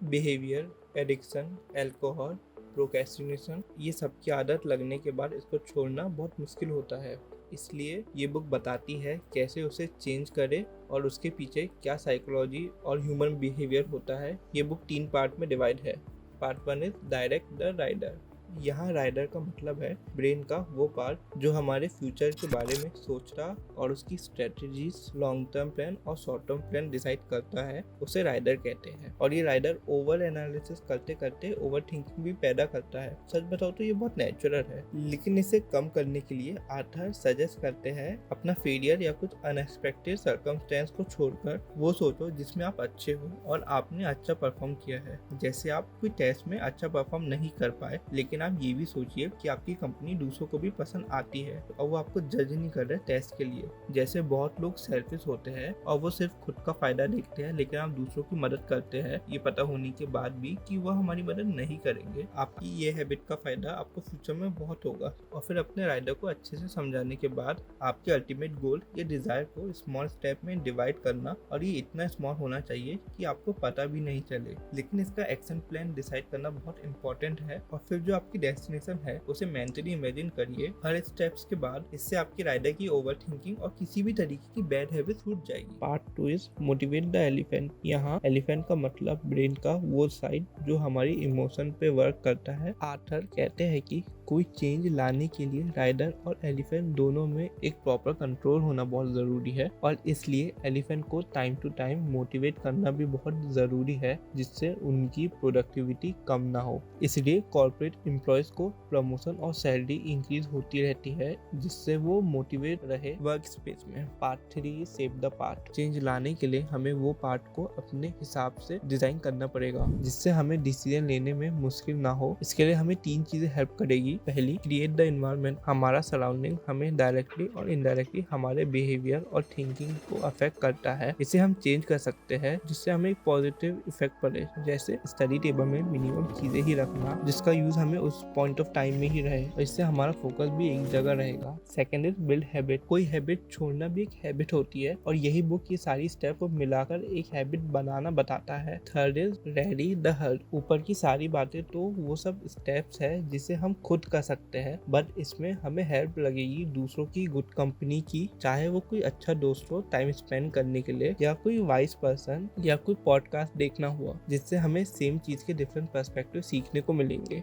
Behaviour, addiction, alcohol, procrastination, ये सब की आदत लगने के बाद इसको छोड़ना बहुत मुश्किल होता है। इसलिए ये बुक बताती है कैसे उसे चेंज करे और उसके पीछे क्या साइकोलॉजी और ह्यूमन बिहेवियर होता है। ये बुक 3 पार्ट में डिवाइड है। Part 1 is direct the rider. यहाँ राइडर का मतलब है ब्रेन का वो पार्ट जो हमारे फ्यूचर के बारे में सोच रहा और उसकी स्ट्रेटजीज, लॉन्ग टर्म प्लान और शॉर्ट टर्म प्लान डिसाइड करता है, उसे राइडर कहते हैं। और ये राइडर ओवर एनालिसिस करते करते ओवर थिंकिंग भी पैदा करता है। सच बताओ तो ये बहुत नेचुरल है, लेकिन इसे कम करने के लिए आर्थर सजेस्ट करते हैं अपना फेलियर या कुछ अनएक्सपेक्टेड सर्कमस्टेंस को छोड़कर वो सोचो जिसमें आप अच्छे हो और आपने अच्छा परफॉर्म किया है। जैसे आप कोई टेस्ट में अच्छा परफॉर्म नहीं कर पाए, लेकिन आप ये भी सोचिए कि आपकी कंपनी दूसरों को भी पसंद आती है और वो आपको जज नहीं कर रहे टेस्ट के लिए। जैसे बहुत लोग सेल्फिश होते हैं और वो सिर्फ खुद का फायदा देखते हैं, लेकिन आप दूसरों की मदद करते हैं ये पता होने के बाद भी कि वह हमारी मदद नहीं करेंगे। आपकी ये हैबिट का फायदा आपको फ्यूचर में बहुत होगा। और फिर अपने राइडर को अच्छे से समझाने के बाद आपके अल्टीमेट गोल या डिजायर को स्मॉल स्टेप में डिवाइड करना, और ये इतना स्मॉल होना चाहिए कि आपको पता भी नहीं चले, लेकिन इसका एक्शन प्लान डिसाइड करना बहुत इंपॉर्टेंट है। और फिर जो आपकी डेस्टिनेशन है उसे मेंटली इमेजिन करिए हर स्टेप्स के बाद। इससे आपकी राइडर की ओवर थिंकिंग और किसी भी तरीके की बैड हैबिट छूट जाएगी। Part 2 is motivate the elephant. यहाँ एलिफेंट का मतलब ब्रेन का वो साइड जो हमारी इमोशन पे वर्क करता है। आर्थर कहते हैं कि कोई चेंज लाने के लिए राइडर और एलिफेंट दोनों में एक प्रॉपर कंट्रोल होना बहुत जरूरी है, और इसलिए एलिफेंट को टाइम टू टाइम मोटिवेट करना भी बहुत जरूरी है, जिससे उनकी प्रोडक्टिविटी कम ना हो। इसलिए कॉर्पोरेट एम्प्लॉयज को प्रमोशन और सैलरी इंक्रीज होती रहती है, जिससे वो मोटिवेट रहे वर्क स्पेस में। Part 3 save the part. Change लाने के लिए हमें वो पार्ट को अपने हिसाब से डिजाइन करना पड़ेगा, जिससे हमें डिसीजन लेने में मुश्किल ना हो। इसके लिए हमें 3 चीजें हेल्प करेगी। पहली, क्रिएट द एनवायरनमेंट। हमारा सराउंडिंग हमें डायरेक्टली और इनडायरेक्टली हमारे बिहेवियर और थिंकिंग को अफेक्ट करता है। इसे हम चेंज कर सकते हैं जिससे हमें एक पॉजिटिव इफेक्ट पड़े। जैसे स्टडी टेबल में मिनिमम चीजें ही रखना जिसका यूज हमें उस पॉइंट ऑफ टाइम में ही रहे, और इससे हमारा फोकस भी एक जगह रहेगा। Second is build habit. कोई हैबिट छोड़ना भी एक हैबिट होती है, और यही बुक ये सारी स्टेप को मिलाकर एक हैबिट बनाना बताता है। Third is ready the heard. ऊपर की सारी बातें तो वो सब स्टेप्स है जिसे हम खुद कर सकते हैं, बट इसमें हमें हेल्प लगेगी दूसरों की गुड कंपनी की, चाहे वो कोई अच्छा दोस्त हो टाइम स्पेंड करने के लिए, या कोई वाइस पर्सन, या कोई पॉडकास्ट देखना हुआ जिससे हमें सेम चीज के डिफरेंट पर्सपेक्टिव सीखने को मिलेंगे।